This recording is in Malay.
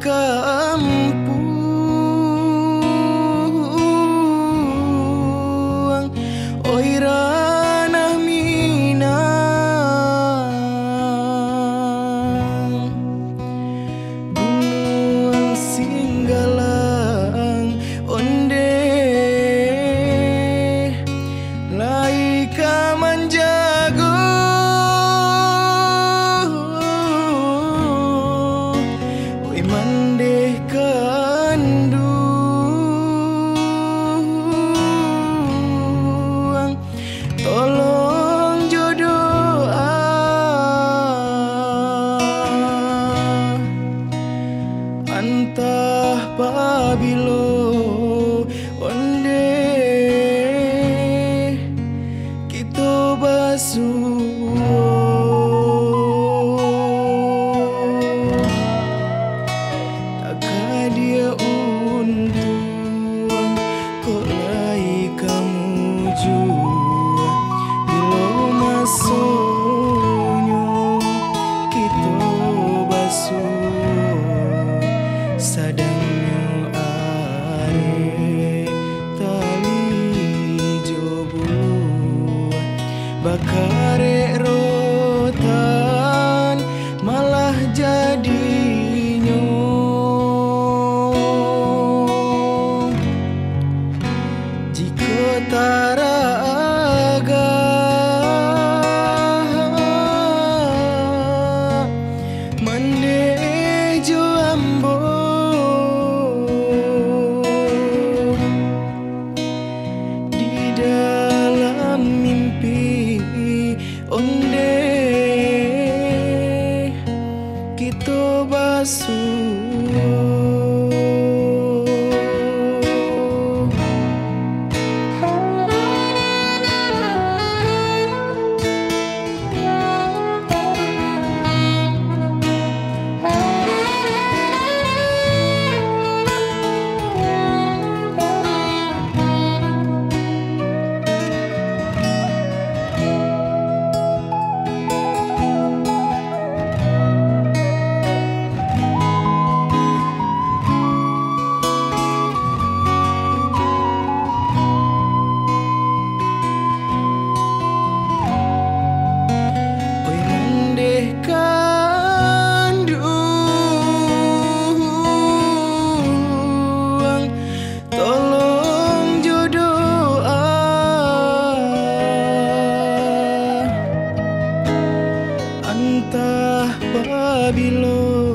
kampung, oi ranah Minang, gunung Singgalang onde lai kamanjago, oi mandeh kanduang, tolong jodoh antah pabilo onde kita basuh takkan dia untung kok lai kamu jua bila masonyo kita basuh sadangnya are tali jobulu bakare rotan malah jadinya jika taraga mandejo ambo di dalam mimpi onde kita basuh. Entah babilo